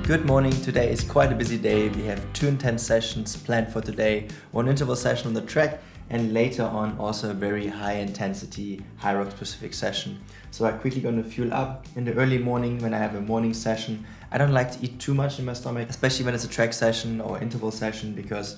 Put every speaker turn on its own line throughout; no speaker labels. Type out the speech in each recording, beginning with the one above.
Good morning. Today is quite a busy day. We have 2 intense sessions planned for today, 1 interval session on the track, and later on also a very high intensity HYROX specific session. So I'm quickly going to fuel up in the early morning when I have a morning session. I don't like to eat too much in my stomach, especially when it's a track session or interval session, because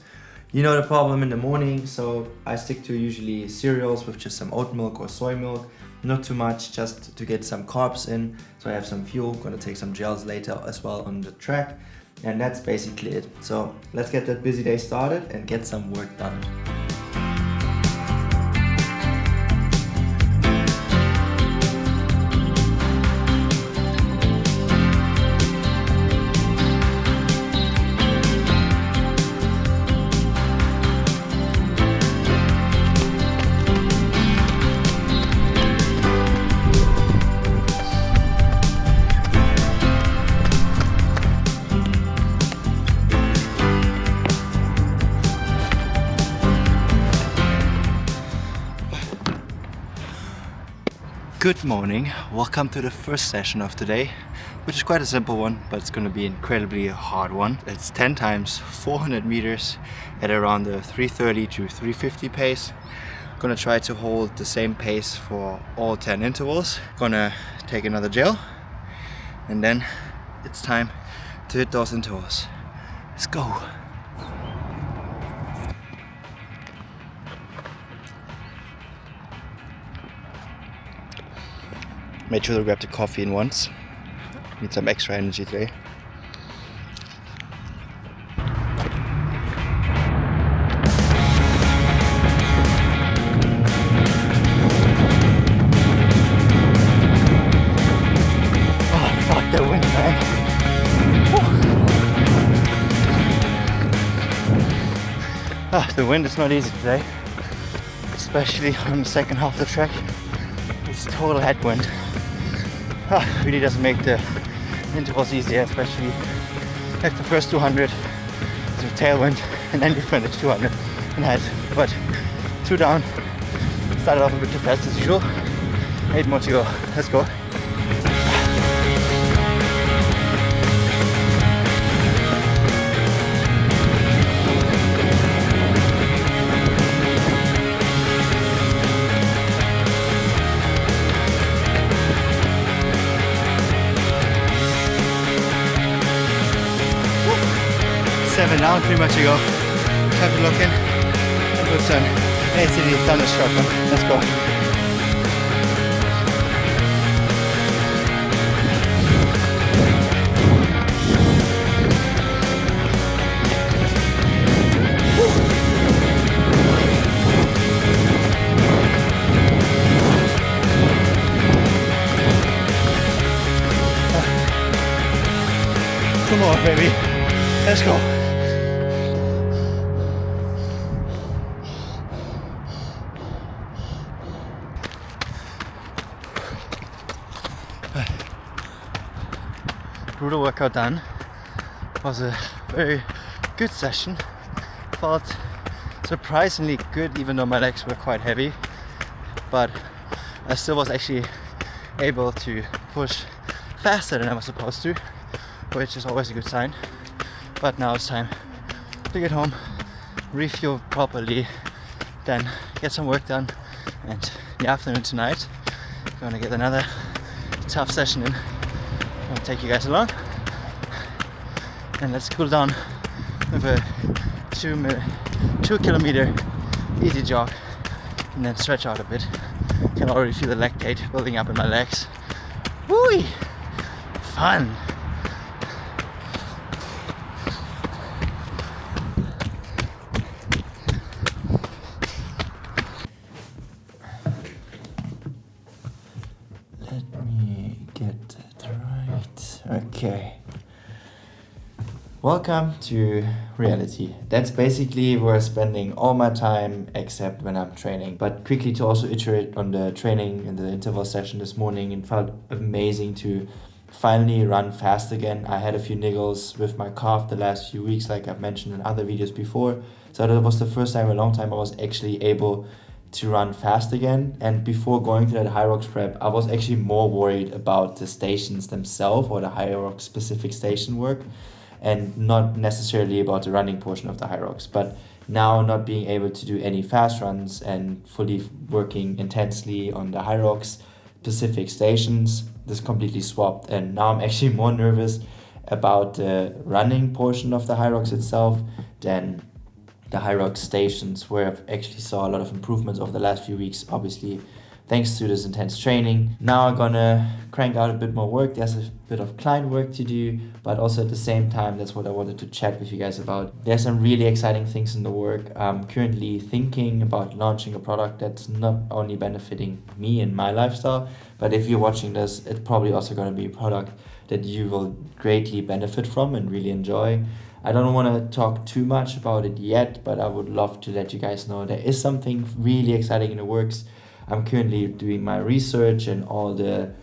you know the problem in the morning. So I stick to usually cereals with just some oat milk or soy milk. Not too much, just to get some carbs in, so I have some fuel. Gonna take some gels later as well on the track, and that's basically it. So let's get that busy day started and get some work done. Good morning, welcome to the first session of today, which is quite a simple one, but it's going to be an incredibly hard one. It's 10 times 400 meters at around the 330 to 350 pace. Gonna try to hold the same pace for all 10 intervals. Gonna take another gel, and then it's time to hit those intervals. Let's go! Made sure to grab the coffee in once. Need some extra energy today. Oh fuck, the wind, man. The wind is not easy today, especially on the second half of the track. It's total headwind. Really doesn't make the intervals easier, especially like the first 200 is with tailwind, and then you finish 200 and had what, 2 down. Started off a bit too fast as usual. 8 more to go. Let's go. Now pretty much you go. Have to look in and put some ACD thunderstruck on. Let's go. Come on, baby. Let's go. Brutal workout done. Was a very good session. Felt surprisingly good, even though my legs were quite heavy, but I still was actually able to push faster than I was supposed to, which is always a good sign. But now it's time to get home, refuel properly, then get some work done, and in the afternoon tonight gonna get another tough session in. I'll take you guys along, and let's cool down with a 2 kilometer easy jog, and then stretch out a bit. Can already feel the lactate building up in my legs. Woo! Fun! Let me get it right. Okay. Welcome to reality. That's basically where I'm spending all my time except when I'm training. But quickly to also iterate on the training in the interval session this morning, it felt amazing to finally run fast again. I had a few niggles with my calf the last few weeks, like I've mentioned in other videos before. So that was the first time in a long time I was actually able to run fast again. And before going to that HYROX prep, I was actually more worried about the stations themselves or the HYROX specific station work, and not necessarily about the running portion of the HYROX. But now, not being able to do any fast runs and fully working intensely on the HYROX specific stations, this completely swapped. And now I'm actually more nervous about the running portion of the HYROX itself than the HYROX stations, where I've actually saw a lot of improvements over the last few weeks, obviously thanks to this intense training. Now I'm gonna crank out a bit more work. There's a bit of client work to do, but also at the same time, that's what I wanted to chat with you guys about. There's some really exciting things in the work. I'm currently thinking about launching a product that's not only benefiting me and my lifestyle, but if you're watching this, it's probably also gonna be a product that you will greatly benefit from and really enjoy. I don't want to talk too much about it yet, but I would love to let you guys know there is something really exciting in the works. I'm currently doing my research and all the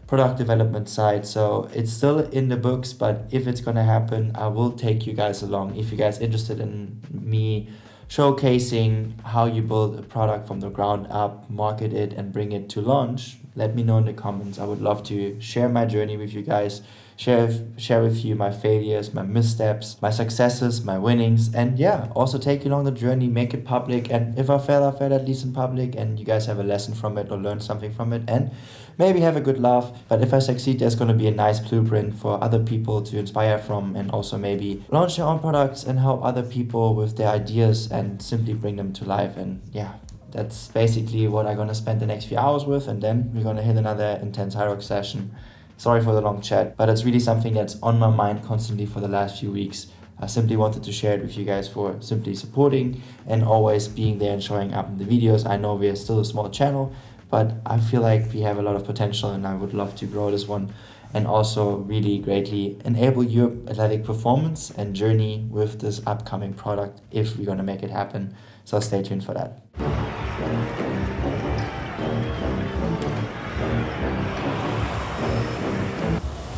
product development side, so it's still in the books, but if it's going to happen, I will take you guys along. If you guys are interested in me showcasing how you build a product from the ground up, market it, and bring it to launch, let me know in the comments. I would love to share my journey with you guys, share with you my failures, my missteps, my successes, my winnings, and yeah, also take you along the journey, make it public. And if I fail at least in public, and you guys have a lesson from it or learn something from it, and maybe have a good laugh. But if I succeed, there's going to be a nice blueprint for other people to inspire from, and also maybe launch their own products and help other people with their ideas and simply bring them to life. And yeah, that's basically what I'm going to spend the next few hours with, and then we're going to hit another intense HYROX session. Sorry for the long chat, but it's really something that's on my mind constantly for the last few weeks. I simply wanted to share it with you guys for simply supporting and always being there and showing up in the videos. I know we're still a small channel, but I feel like we have a lot of potential, and I would love to grow this one and also really greatly enable your athletic performance and journey with this upcoming product if we're going to make it happen. So stay tuned for that.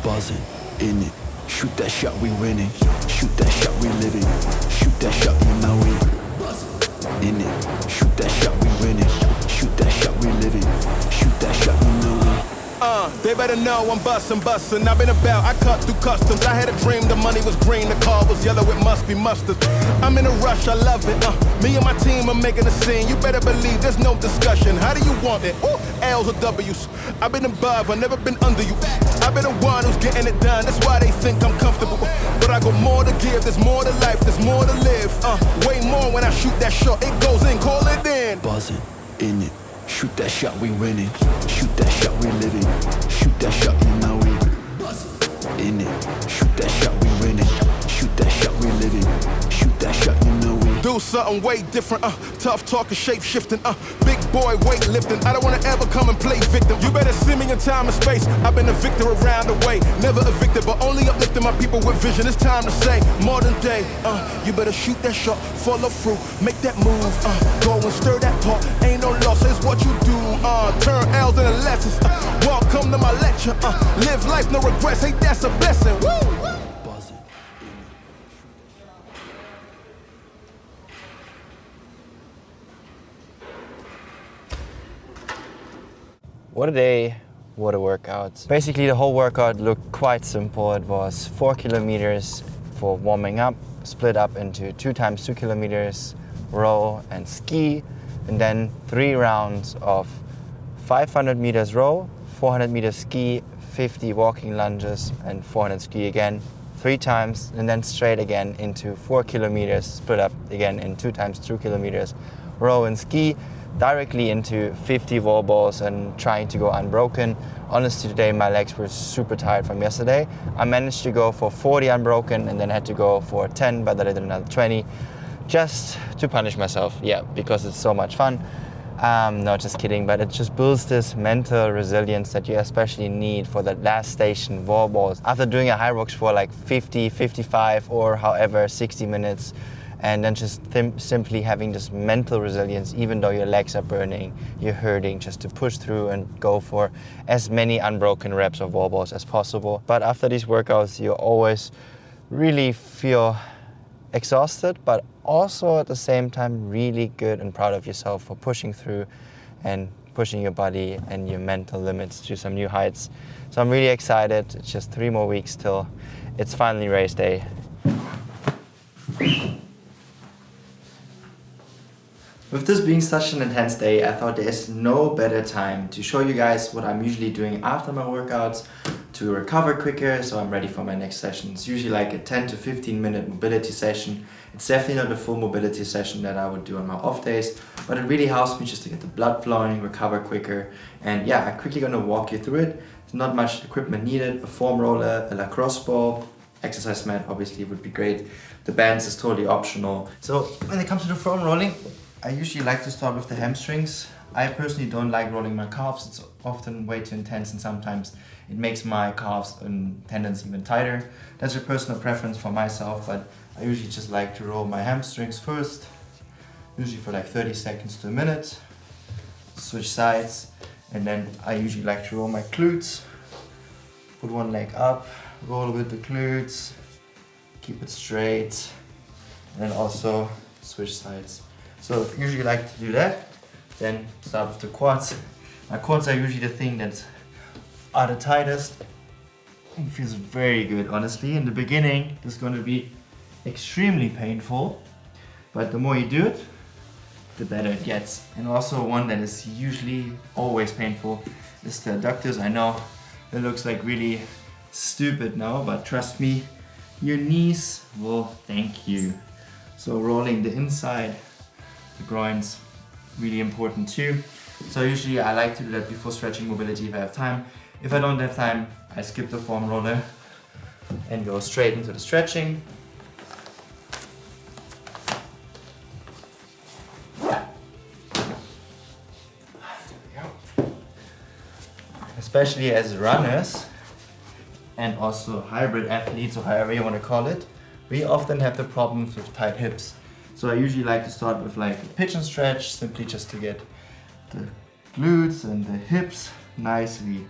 Buzzing in it, shoot that shot, we winning. Shoot that shot, we living. Shoot that shot, we know it. Buzzing in it, shoot that shot, we winning. Shoot that shot, we living. Shoot that shot, we know it.
They better know I'm bustin'. I've been about, I cut through customs. I had a dream, the money was green, the car was yellow, it must be mustard. I'm in a rush, I love it. Me and my team are making a scene. You better believe there's no discussion. How do you want it? Ooh, L's or W's. I've been above, I've never been under you. I've been the one who's getting it done. That's why they think I'm comfortable. But I got more to give, there's more to life, there's more to live. Way more when I shoot that shot, it goes in, call it in.
Buzzing in it. Shoot that shot, we winning. Shoot that shot, we living. Shoot that shot, you know it. Buzzing in it. Shoot that shot, we winning. Shoot that shot, we living. Shoot that shot, you know it.
Do something way different, tough talking, shape shifting, big boy weightlifting. I don't wanna ever come and play victim. You better see me in time and space. I've been a victor around the way, never a victim, but only uplifting my people with vision. It's time to say, modern day, you better shoot that shot, follow through, make that move, go and stir that pot. Ain't no loss, it's what you do. Turn L's into lessons. Welcome to my lecture. Live life, no regrets. Hey, that's a blessing. Woo!
What a day, what a workout. Basically the whole workout looked quite simple. It was 4 kilometers for warming up, split up into 2 times 2 kilometers, row and ski, and then 3 rounds of 500 meters row, 400 meters ski, 50 walking lunges, and 400 ski again, 3 times, and then straight again into 4 kilometers, split up again in 2 times 2 kilometers, row and ski, directly into 50 wall balls and trying to go unbroken. Honestly, today my legs were super tired from yesterday. I managed to go for 40 unbroken and then had to go for 10, but I did another 20 just to punish myself. Yeah, because it's so much fun. No, just kidding, but it just builds this mental resilience that you especially need for that last station wall balls. After doing a HYROX for like 50, 55 or however 60 minutes, and then just simply having this mental resilience, even though your legs are burning, you're hurting, just to push through and go for as many unbroken reps of wall balls as possible. But after these workouts, you always really feel exhausted, but also at the same time really good and proud of yourself for pushing through and pushing your body and your mental limits to some new heights. So I'm really excited. It's just 3 more weeks till it's finally race day. With this being such an intense day, I thought there's no better time to show you guys what I'm usually doing after my workouts to recover quicker so I'm ready for my next session. It's usually like a 10 to 15 minute mobility session. It's definitely not a full mobility session that I would do on my off days, but it really helps me just to get the blood flowing, recover quicker. And yeah, I'm quickly gonna walk you through it. There's not much equipment needed, a foam roller, a lacrosse ball, exercise mat obviously would be great. The bands is totally optional. So when it comes to the foam rolling, I usually like to start with the hamstrings. I personally don't like rolling my calves. It's often way too intense and sometimes it makes my calves and tendons even tighter. That's a personal preference for myself, but I usually just like to roll my hamstrings first, usually for like 30 seconds to a minute, switch sides, and then I usually like to roll my glutes, put one leg up, roll with the glutes, keep it straight, and then also switch sides. So I usually like to do that, then start with the quads. My quads are usually the thing that are the tightest. It feels very good, honestly. In the beginning, it's going to be extremely painful, but the more you do it, the better it gets. And also one that is usually always painful is the adductors. I know it looks like really stupid now, but trust me, your knees will thank you. So rolling the inside, the groins, really important too. So usually I like to do that before stretching mobility if I have time. If I don't have time, I skip the foam roller and go straight into the stretching. Especially as runners and also hybrid athletes, or however you want to call it, we often have the problems with tight hips. So I usually like to start with like a pigeon stretch, simply just to get the glutes and the hips nicely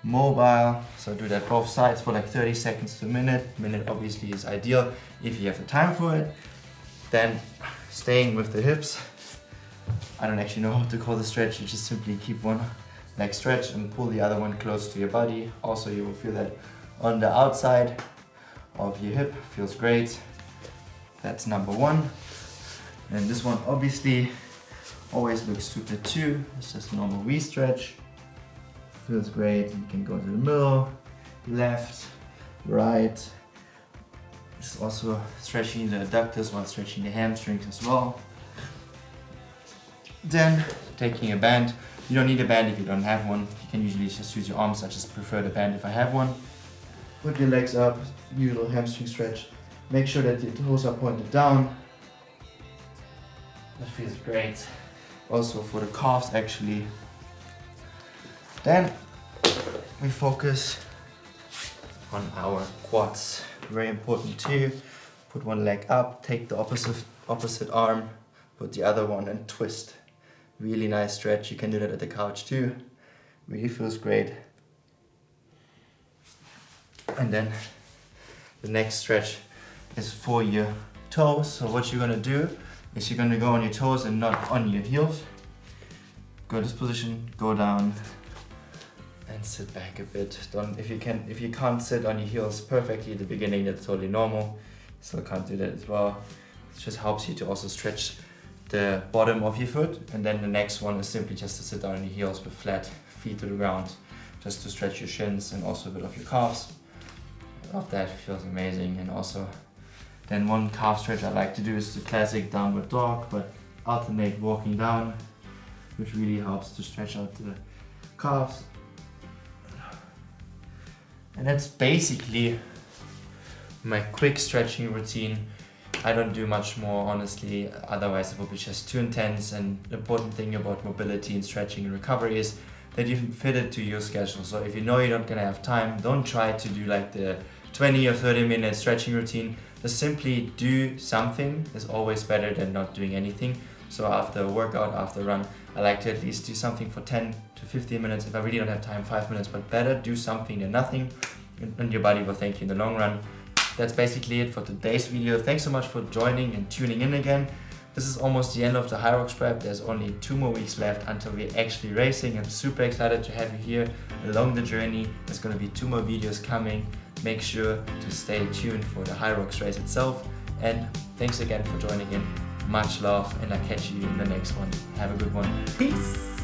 mobile. So do that both sides for like 30 seconds to a minute. Minute obviously is ideal if you have the time for it. Then staying with the hips. I don't actually know how to call the stretch. You just simply keep one leg stretch and pull the other one close to your body. Also you will feel that on the outside of your hip, feels great. That's number one. And this one obviously always looks stupid too. It's just a normal V stretch. Feels great. You can go to the middle, left, right. It's also stretching the adductors while stretching the hamstrings as well. Then taking a band. You don't need a band if you don't have one. You can usually just use your arms. I just prefer the band if I have one. Put your legs up, usual hamstring stretch. Make sure that your toes are pointed down. That feels great. Also for the calves actually. Then we focus on our quads. Very important too. Put one leg up, take the opposite arm, put the other one and twist. Really nice stretch. You can do that at the couch too. Really feels great. And then the next stretch is for your toes. So what you're gonna do is you're gonna go on your toes and not on your heels. Go this position, go down and sit back a bit. If you can't sit on your heels perfectly at the beginning, that's totally normal. Still can't do that as well. It just helps you to also stretch the bottom of your foot. And then the next one is simply just to sit down on your heels with flat feet to the ground, just to stretch your shins and also a bit of your calves. I love that, feels amazing. And also then one calf stretch I like to do is the classic downward dog, but alternate walking down, which really helps to stretch out the calves. And that's basically my quick stretching routine. I don't do much more, honestly, otherwise it will be just too intense. And the important thing about mobility and stretching and recovery is that you fit it to your schedule. So if you know you're not gonna have time, don't try to do like the 20 or 30 minute stretching routine. Just simply do something is always better than not doing anything. So after a workout, after a run, I like to at least do something for 10 to 15 minutes. If I really don't have time, 5 minutes, but better do something than nothing. And your body will thank you in the long run. that's basically it for today's video. Thanks so much for joining and tuning in again. This is almost the end of the HYROX Prep. There's only 2 more weeks left until we're actually racing. I'm super excited to have you here along the journey. There's going to be 2 more videos coming. Make sure to stay tuned for the HYROX race itself. And thanks again for joining in. Much love, and I'll catch you in the next one. Have a good one. Peace!